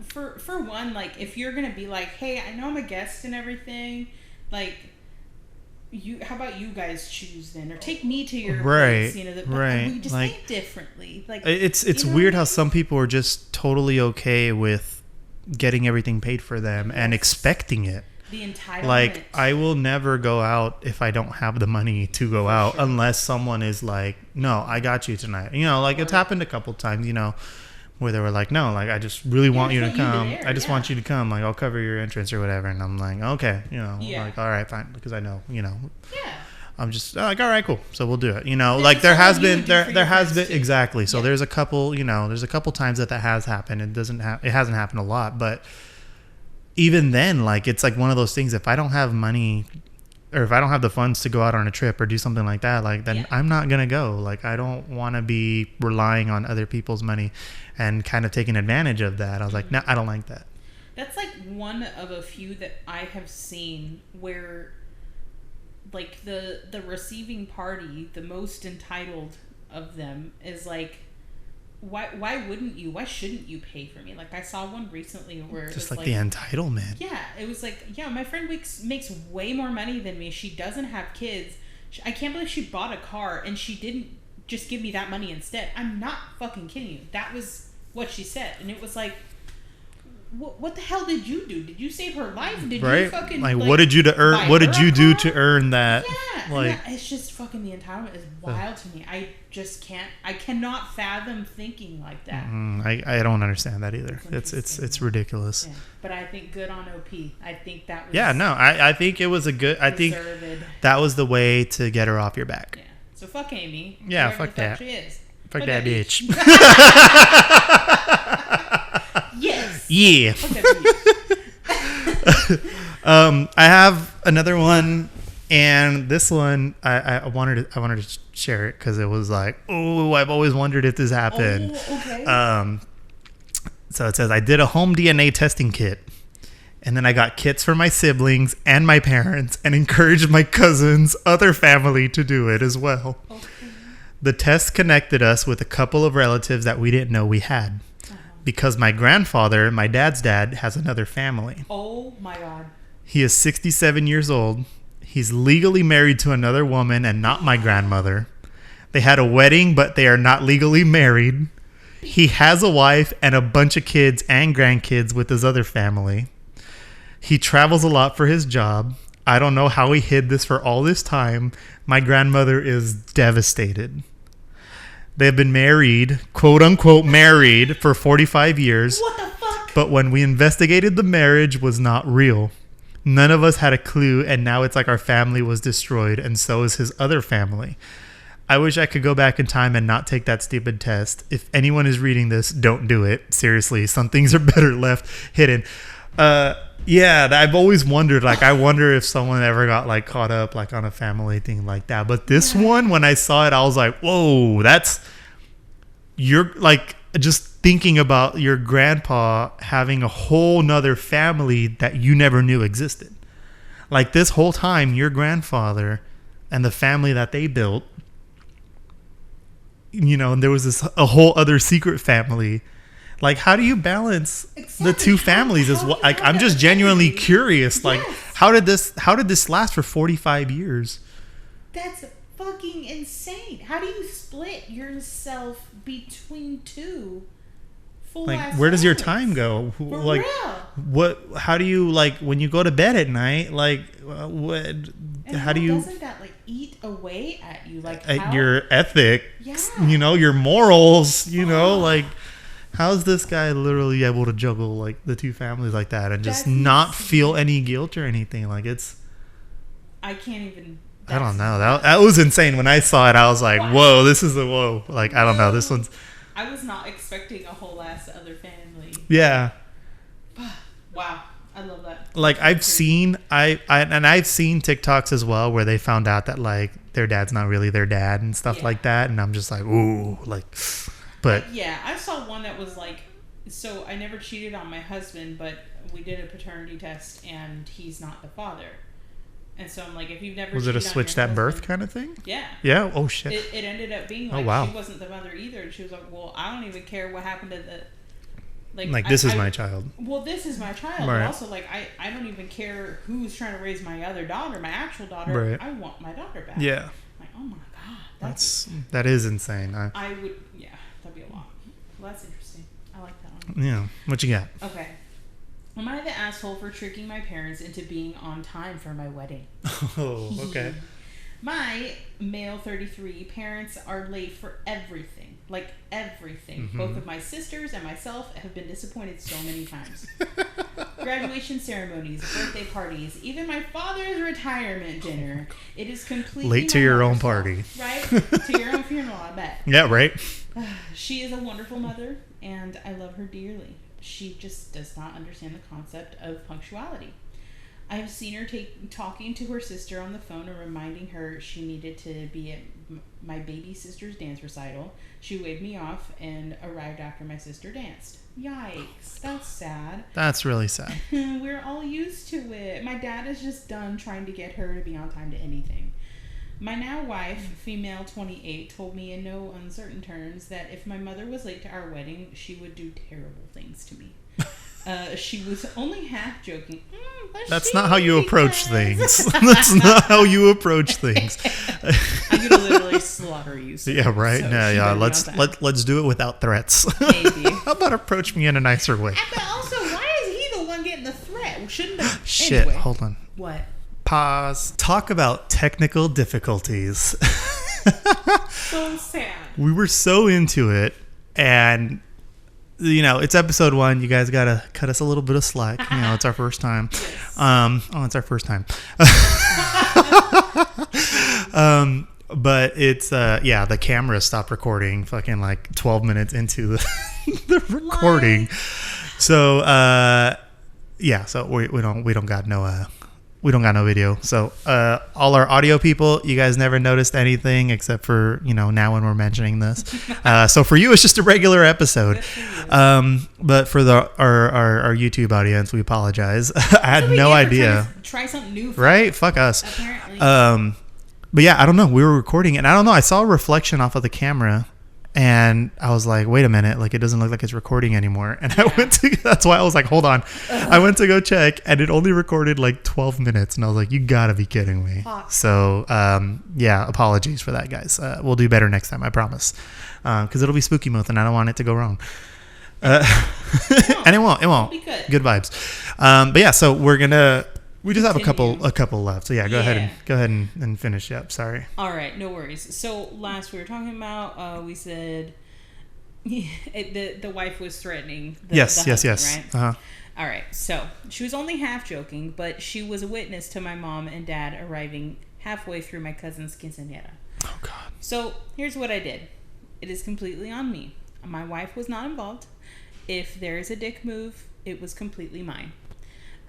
For one, like, if you're gonna be like, hey, I know I'm a guest and everything, like, how about you guys choose then, or take me to your place, you know? But we just think differently. Like, it's weird how some people are just totally okay with getting everything paid for them and expecting it. The entitlement. Like, I will never go out if I don't have the money to go out unless someone is like, no, I got you tonight. You know, like, it's happened a couple times, you know, where they were like, no, like, I just really want you to come. I just want you to come. Like, I'll cover your entrance or whatever. And I'm like, okay, you know, like, all right, fine. Because I know, you know. Yeah. I'm just like, all right, cool. So we'll do it. You know, like, there has been exactly. So there's a couple, you know, times that has happened. It hasn't happened a lot, but even then, like, it's like one of those things. If I don't have money, or if I don't have the funds to go out on a trip or do something like that, like, then I'm not gonna go. Like, I don't want to be relying on other people's money and kind of taking advantage of that. I was like, no, I don't like that. That's like one of a few that I have seen where, like, the receiving party, the most entitled of them, is like, why wouldn't you? Why shouldn't you pay for me? Like, I saw one recently where just like the entitlement. Yeah, it was like, yeah, my friend makes way more money than me. She doesn't have kids. I can't believe she bought a car and she didn't just give me that money instead. I'm not fucking kidding you. That was what she said, and it was like, what the hell did you do? Did you save her life? Did you fucking, like, what did you earn? What did you do to earn that? Yeah, like, it's just fucking, the entitlement is wild to me. I just can't. I cannot fathom thinking like that. I don't understand that either. It's ridiculous. Yeah. But I think good on OP. I think that was. Yeah, no, I think it was a good. I think that was the way to get her off your back. Yeah. So fuck Amy. Yeah, fuck that. She is. Fuck that bitch. Yes. Yeah. I have another one, and this one I wanted to share it because it was like, oh, I've always wondered if this happened. Oh, okay. So it says, I did a home DNA testing kit, and then I got kits for my siblings and my parents, and encouraged my cousins' other family to do it as well. Okay. The test connected us with a couple of relatives that we didn't know we had. Because my grandfather, my dad's dad, has another family. Oh, my God. He is 67 years old. He's legally married to another woman and not my grandmother. They had a wedding, but they are not legally married. He has a wife and a bunch of kids and grandkids with his other family. He travels a lot for his job. I don't know how he hid this for all this time. My grandmother is devastated. They've been married, quote unquote married, for 45 years. What the fuck? But when we investigated, the marriage was not real. None of us had a clue, and now it's like our family was destroyed, and so is his other family. I wish I could go back in time and not take that stupid test. If anyone is reading this, don't do it. Seriously, some things are better left hidden. Yeah, I've always wondered. Like, I wonder if someone ever got like caught up like on a family thing like that. But this one, when I saw it, I was like, whoa, you're like just thinking about your grandpa having a whole nother family that you never knew existed. Like this whole time, your grandfather and the family that they built, and there was a whole other secret family. Like, how do you balance the two families? I'm just genuinely curious. Like, how did this last for 45 years? That's fucking insane. How do you split yourself between two full Like, where does your time go? For like, real? how do you, like, when you go to bed at night, like, what? And how do you? Doesn't that like eat away at you? Like your ethic, yeah. Your morals, like. How's this guy literally able to juggle like the two families like that and just not feel any guilt or anything? Like I can't even. I don't know. That was insane. When I saw it, I was like, "Whoa, this is whoa!" Like I don't know. This one's. I was not expecting a whole ass other family. Yeah. Wow, I love that. Like I've seen I've seen TikToks as well where they found out that like their dad's not really their dad and stuff like that, and I'm just like, ooh, like. But yeah, I saw one that was like, so I never cheated on my husband, but we did a paternity test and he's not the father. And so I'm like, if you've never was it a switch that birth kind of thing? Yeah. Yeah. Oh shit. It ended up being like she wasn't the mother either, and she was like, well, I don't even care what happened to the this is my child. Well, this is my child, right. But also like I don't even care who's trying to raise my other daughter, my actual daughter. Right. I want my daughter back. Yeah. Like, oh my god, that is insane. I would that'd be a lot. Well, that's interesting. I like that one. Yeah. What you got? Okay. Am I the asshole for tricking my parents into being on time for my wedding? Oh, okay. My male 33 parents are late for everything. Like everything. Mm-hmm. Both of my sisters and myself have been disappointed so many times. Graduation ceremonies, birthday parties, even my father's retirement dinner. It is completely late to your own party. Right? To your own funeral, I bet. Yeah, right. She is a wonderful mother, and I love her dearly. She just does not understand the concept of punctuality. I have seen her talking to her sister on the phone and reminding her she needed to be at my baby sister's dance recital. She waved me off and arrived after my sister danced. Yikes, that's sad. That's really sad. We're all used to it. My dad is just done trying to get her to be on time to anything. My now wife, female 28, told me in no uncertain terms that if my mother was late to our wedding, she would do terrible things to me. She was only half joking. That's not how you approach things. That's not how you approach things. I'm gonna literally slaughter you. Yeah, right. So let's do it without threats. Maybe. How about approach me in a nicer way? But also, why is he the one getting the threat? Shouldn't have. Shit. Anyway. Hold on. What? Pause. Talk about technical difficulties. So sad. We were so into it, and it's episode 1. You guys gotta cut us a little bit of slack. It's our first time. Yes. It's our first time. But it's the camera stopped recording fucking like 12 minutes into the recording. So so we don't got no video. So all our audio people, you guys never noticed anything except for now when we're mentioning this. So for you, it's just a regular episode. But for our YouTube audience, we apologize. I had no idea. Try something new. Right? Fuck us. Apparently. But yeah, I don't know. We were recording, and I don't know. I saw a reflection off of the camera. And I was like, wait a minute, like it doesn't look like it's recording anymore. And I went to, that's why I was like, hold on. I went to go check, and it only recorded like 12 minutes. And I was like, you gotta be kidding me. So, apologies for that, guys. We'll do better next time, I promise. Because it'll be spooky month, and I don't want it to go wrong. And it won't. Be good vibes. But yeah, so we just have a couple left. So yeah, go ahead and finish up. Sorry. All right, no worries. So last we were talking about, we said the wife was threatening. The husband, right? Uh-huh. All right. So she was only half joking, but she was a witness to my mom and dad arriving halfway through my cousin's quinceañera. Oh God. So here's what I did. It is completely on me. My wife was not involved. If there is a dick move, it was completely mine.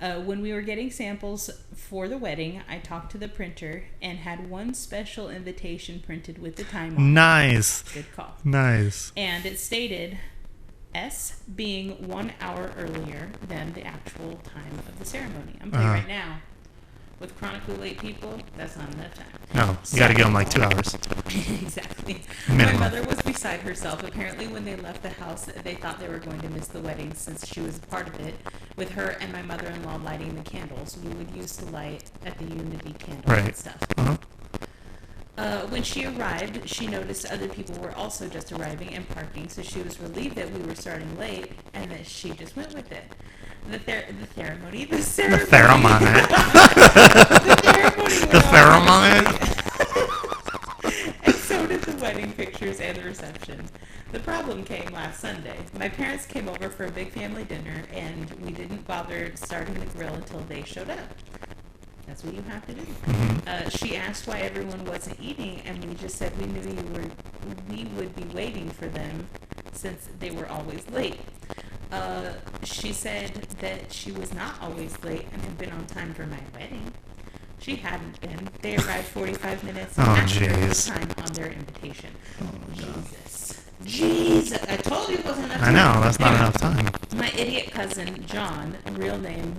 When we were getting samples for the wedding, I talked to the printer and had one special invitation printed with the time on it. Nice. Good call. Nice. And it stated S being 1 hour earlier than the actual time of the ceremony. I'm telling you right now, with chronically late people, that's not enough time. No, you got to give them like 2 hours. Exactly. Minimum. My mother was beside herself. Apparently, when they left the house, they thought they were going to miss the wedding since she was a part of it. With her and my mother-in-law lighting the candles, we would use the light at the Unity candle and stuff. When she arrived, she noticed other people were also just arriving and parking, so she was relieved that we were starting late, and that she just went with it. The ceremony. The ceremony. And so did the wedding pictures and the reception. The problem came last Sunday. My parents came over for a big family dinner, and we didn't bother starting the grill until they showed up. That's what you have to do. She asked why everyone wasn't eating, and we just said we knew we would be waiting for them since they were always late. She said that she was not always late and had been on time for my wedding. She hadn't been. They arrived 45 minutes after the time on their invitation. Jesus. I told you it wasn't enough time. I know, that's not enough time. My idiot cousin, John, real name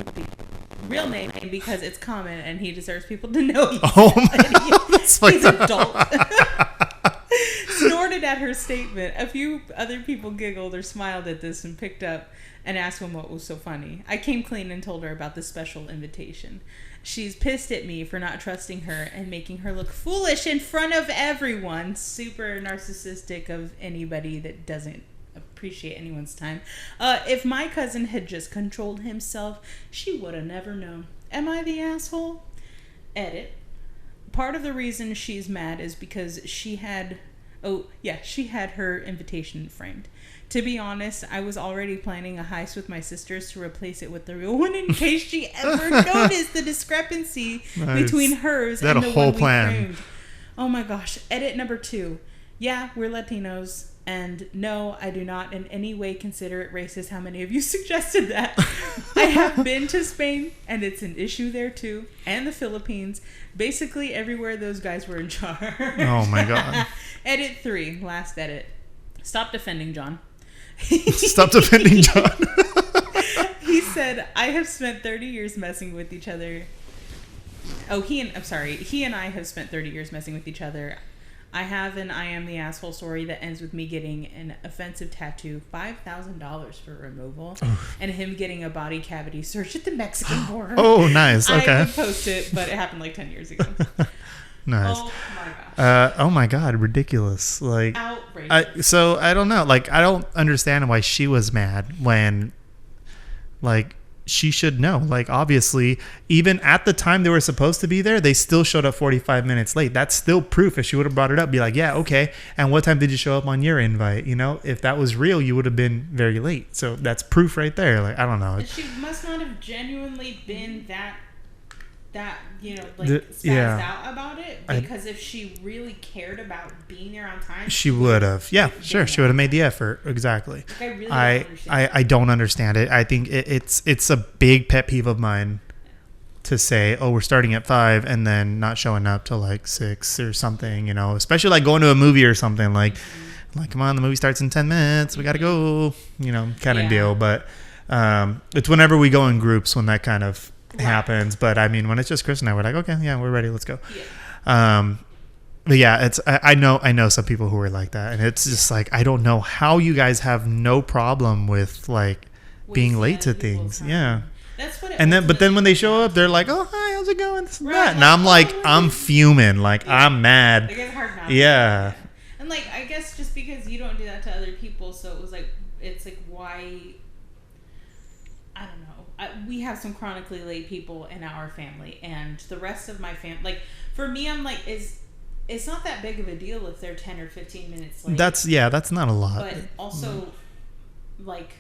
because it's common and he deserves people to know he's he's adult. Snorted at her statement. A few other people giggled or smiled at this and picked up and asked him what was so funny. I came clean and told her about the special invitation. She's pissed at me for not trusting her and making her look foolish in front of everyone. Super narcissistic of anybody that doesn't appreciate anyone's time. If my cousin had just controlled himself, she would have never known. Am I the asshole? Edit. Part of the reason she's mad is because she had her invitation framed. To be honest, I was already planning a heist with my sisters to replace it with the real one in case she ever noticed the discrepancy between hers and the one we framed. Oh my gosh. Edit number 2. Yeah, we're Latinos. And no, I do not in any way consider it racist how many of you suggested that. I have been to Spain, and it's an issue there too, and the Philippines. Basically everywhere those guys were in charge. Oh my God. Edit 3, last edit. Stop defending John. Stop defending John. He said, I have spent 30 years messing with each other. He and I have spent 30 years messing with each other. I have an I am the asshole story that ends with me getting an offensive tattoo, $5,000 for removal, and him getting a body cavity search at the Mexican border. Oh, nice. Okay. I would post it, but it happened like 10 years ago. Nice. Oh my gosh. Oh my God, ridiculous. Like, outrageous. So I don't know. Like, I don't understand why she was mad when, like, she should know. Like, obviously, even at the time they were supposed to be there, they still showed up 45 minutes late. That's still proof. If she would have brought it up, be like, yeah, okay. And what time did you show up on your invite? You know, if that was real, you would have been very late. So that's proof right there. Like, I don't know. And she must not have genuinely been that spazzed out about it, because if she really cared about being there on time, she would have. Yeah, sure. She would have made the effort. Exactly. Like, I really don't understand. I don't understand it. I think it's a big pet peeve of mine to say, oh, we're starting at 5 and then not showing up till like 6 or something, you know, especially like going to a movie or something like come on, the movie starts in 10 minutes. We got to go, you know, kind of deal. But it's whenever we go in groups when that kind of happens. But I mean, when it's just Chris and I, we're like, okay, yeah, we're ready, let's go. But yeah, it's I know some people who are like that, and it's just like, I don't know how you guys have no problem with like being late to things. Yeah. That's what but then when they show up, they're like, oh, hi, how's it going, this and that, and I'm like, I'm fuming, like, I'm mad. It gets hard not to. And like, I guess just because you don't do that to other people, so it was like, it's like, why, I don't know. We have some chronically late people in our family, and the rest of my family, like, for me, I'm like, it's not that big of a deal if they're 10 or 15 minutes late. That's not a lot. But also, like,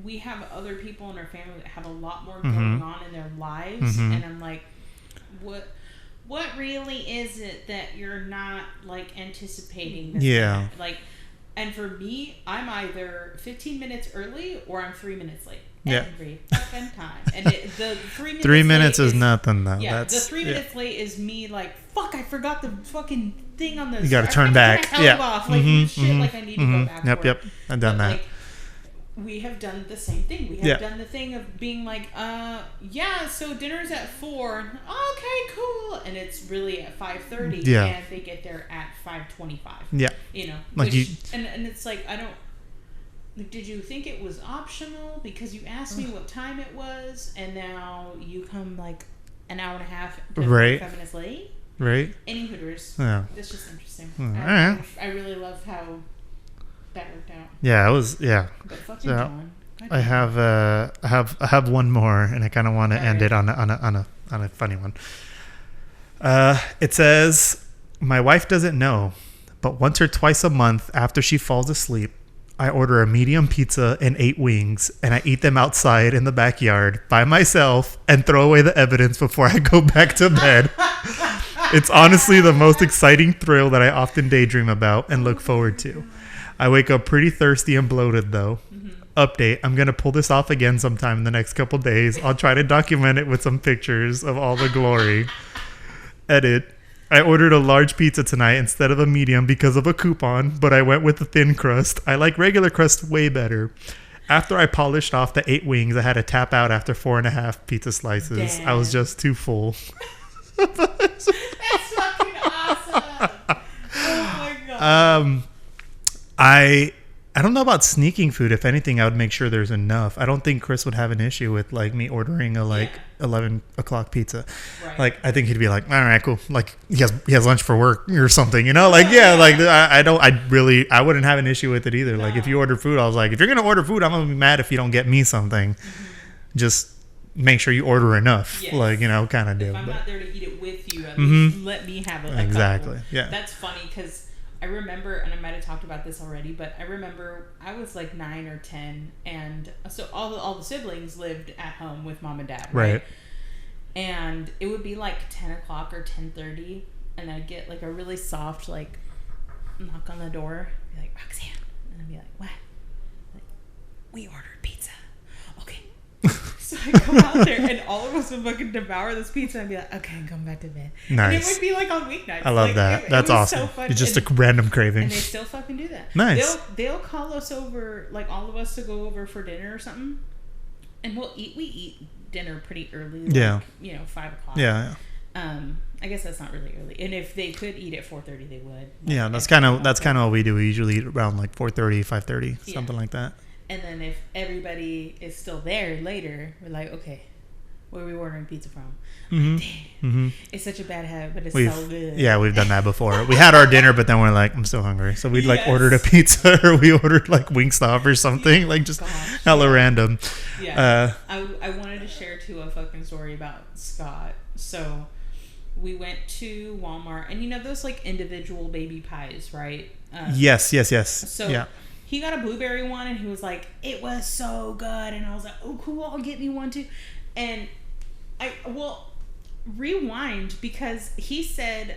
we have other people in our family that have a lot more going on in their lives, and I'm like, what really is it that you're not like anticipating this? Yeah. Like, And for me, I'm either 15 minutes early or I'm 3 minutes late. Yeah. Every fucking time. And the 3 minutes 3 minutes late is nothing, though. Yeah, That's, the 3 minutes late is me like, fuck, I forgot the fucking thing on the... You got to turn back. Yeah. Off. Like, shit, like I need to go back. Yep. I've done that. Like, we have done the same thing. We have done the thing of being like, yeah, so dinner's at 4. Okay, cool. And it's really at 5:30. Yeah. And they get there at 5:25. Yeah. You know, like and it's like, I don't... Like, did you think it was optional because you asked me what time it was, and now you come like an hour and a half, 5 minutes late? Right. Any hooters. Yeah. That's just interesting. I really love how that worked out. Yeah, it was. Yeah. But fucking John. I have one more, and I kind of want to end it on a funny one. It says, my wife doesn't know, but once or twice a month after she falls asleep, I order a medium pizza and 8 wings, and I eat them outside in the backyard by myself and throw away the evidence before I go back to bed. It's honestly the most exciting thrill that I often daydream about and look forward to. I wake up pretty thirsty and bloated, though. Update, I'm going to pull this off again sometime in the next couple days. I'll try to document it with some pictures of all the glory. Edit. I ordered a large pizza tonight instead of a medium because of a coupon, but I went with the thin crust. I like regular crust way better. After I polished off the 8 wings, I had to tap out after 4.5 pizza slices. Damn. I was just too full. That's fucking awesome. Oh my god. I don't know about sneaking food. If anything, I would make sure there's enough. I don't think Chris would have an issue with like me ordering a 11 o'clock pizza. Right. Like, I think he'd be like, all right, cool. Like he has lunch for work or something, you know? Like, yeah, like I wouldn't have an issue with it either. No. Like if you order food, I was like, if you're going to order food, I'm going to be mad if you don't get me something. Just make sure you order enough. Yes. Like, you know, kind of deal. If I'm not there to eat it with you, at least let me have a Exactly. couple. Yeah. That's funny because I remember, and I might have talked about this already, but I remember I was like 9 or 10, and so all the siblings lived at home with mom and dad, right? And it would be like 10 o'clock or 10:30, and I'd get like a really soft like knock on the door, be like, Roxanne, and I'd be like, what? Like, we ordered pizza. Okay. So I come out there, and all of us would fucking devour this pizza and be like, okay, I'm going back to bed. Nice. And it would be like on weeknights. I love that. That's awesome. So fun. It's just a random craving. And they still fucking do that. Nice. They'll call us over, like all of us to go over for dinner or something. And we eat dinner pretty early. Like, 5 o'clock. Yeah. I guess that's not really early. And if they could eat at 4:30, they would. Yeah, that's kind of what we do. We usually eat around like 4:30, 5:30, something like that. And then if everybody is still there later, we're like, okay, where are we ordering pizza from? Dang, it's such a bad habit, but it's so good. Yeah, we've done that before. We had our dinner, but then we're like, I'm still hungry. So we'd like ordered a pizza, or we ordered like Wingstop or something, like just hella random. Yeah. I wanted to share too a fucking story about Scott. So we went to Walmart, and you know those like individual baby pies, right? Yes. So yeah. He got a blueberry one, and he was like, it was so good. And I was like, oh, cool, I'll get me one too. And rewind, because he said,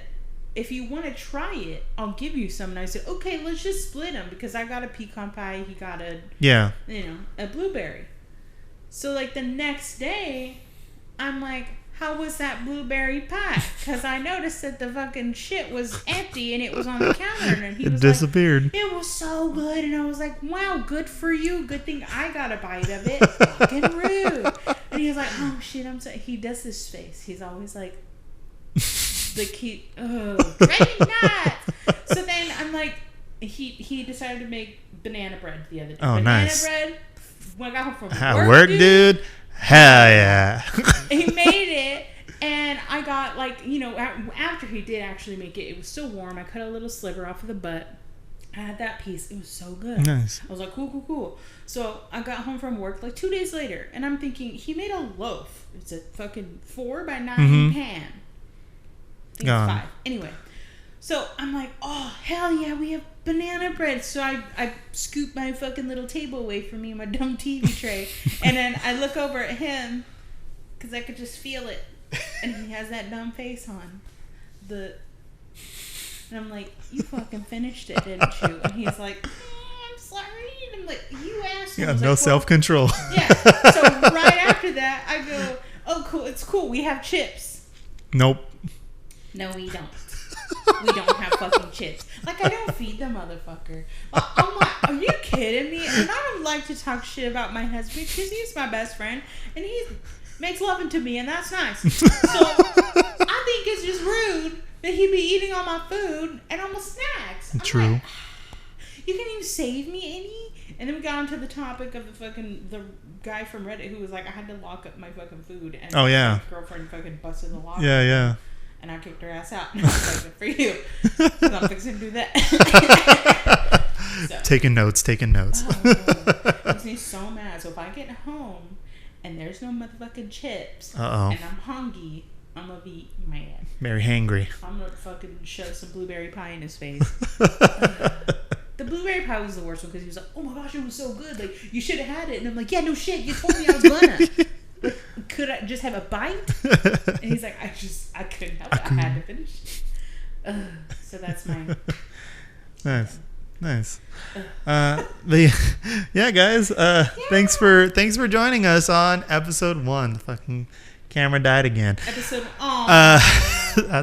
if you want to try it, I'll give you some. And I said, okay, let's just split them, because I got a pecan pie, he got a blueberry. So like the next day, I'm like, how was that blueberry pie? Because I noticed that the fucking shit was empty and it was on the counter. And he was disappeared. Like, it was so good. And I was like, wow, good for you. Good thing I got a bite of it. Fucking rude. And he was like, oh shit, I'm sorry. He does this face. He's always like, great nuts. So then I'm like, he decided to make banana bread the other day. Oh, banana nice. bread. When I got home from work, dude. Hell yeah. He made it, and I got like, after he did actually make it, it was still warm. I cut a little sliver off of the butt. I had that piece. It was so good. Nice. I was like, cool. So I got home from work like 2 days later, and I'm thinking, he made a loaf. It's a fucking 4x9 pan. I think it's 5. Anyway. So I'm like, oh, hell yeah, we have banana bread. So I scoop my fucking little table away from me and my dumb TV tray. And then I look over at him, because I could just feel it. And he has that dumb face on. And And I'm like, you fucking finished it, didn't you? And he's like, I'm sorry. And I'm like, you asshole. Yeah, no self-control. Yeah. So right after that, I go, oh, cool. It's cool. We have chips. Nope. No, we don't. We don't have fucking chips. Like, I don't feed the motherfucker. I'm like, are you kidding me? And I don't like to talk shit about my husband because he's my best friend and he makes loving to me, and that's nice. So I think it's just rude that he be eating all my food and all my snacks. True. Like, you can even save me any? And then we got onto the topic of the guy from Reddit who was like, I had to lock up my fucking food, and my girlfriend fucking busted the lock. Yeah. And I kicked her ass out. And I was like, good for you. Because I'm fixing to do that. So. Taking notes. It makes me so mad. So if I get home and there's no motherfucking chips and I'm hungry, I'm going to be mad. Very hangry. I'm going to fucking shove some blueberry pie in his face. The blueberry pie was the worst one because he was like, oh my gosh, it was so good. Like, you should have had it. And I'm like, yeah, no shit. You told me I was gonna. Like, could I just have a bite? And he's like, I couldn't help it. I had to finish. So that's my... Nice. Yeah, guys. Thanks for joining us on episode 1. The fucking camera died again. That's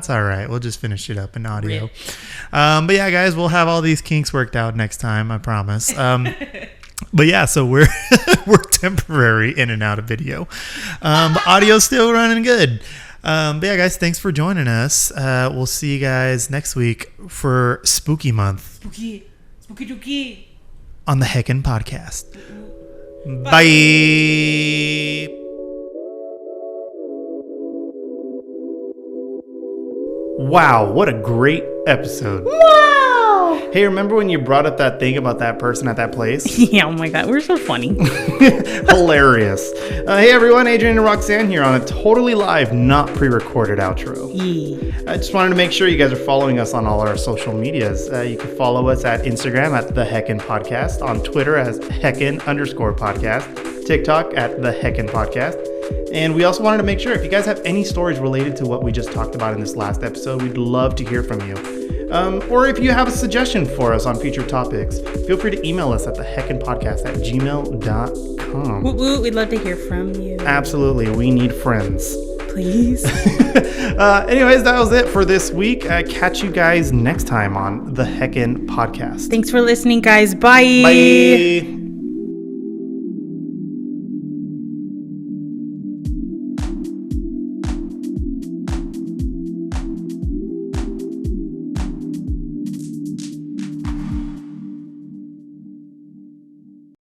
all right. We'll just finish it up in audio. But yeah, guys, we'll have all these kinks worked out next time. I promise. But yeah, so we're temporary in and out of video. The audio's still running good. But yeah, guys, thanks for joining us. We'll see you guys next week for Spooky Month. Spooky dooky. On the Heckin podcast. Bye. Wow, what a great episode. Wow. Hey, remember when you brought up that thing about that person at that place? Yeah, oh my God, we're so funny. Hilarious. Hey everyone, Adrian and Roxanne here on a totally live, not pre-recorded outro. I just wanted to make sure you guys are following us on all our social medias. You can follow us at Instagram at The Heckin Podcast, on Twitter as Heckin_podcast, TikTok at The Heckin Podcast. And we also wanted to make sure if you guys have any stories related to what we just talked about in this last episode, we'd love to hear from you. Or if you have a suggestion for us on future topics, feel free to email us at theheckinpodcast@gmail.com. We'd love to hear from you. Absolutely. We need friends. Please. Anyways, that was it for this week. Catch you guys next time on the Heckin Podcast. Thanks for listening, guys. Bye. Bye.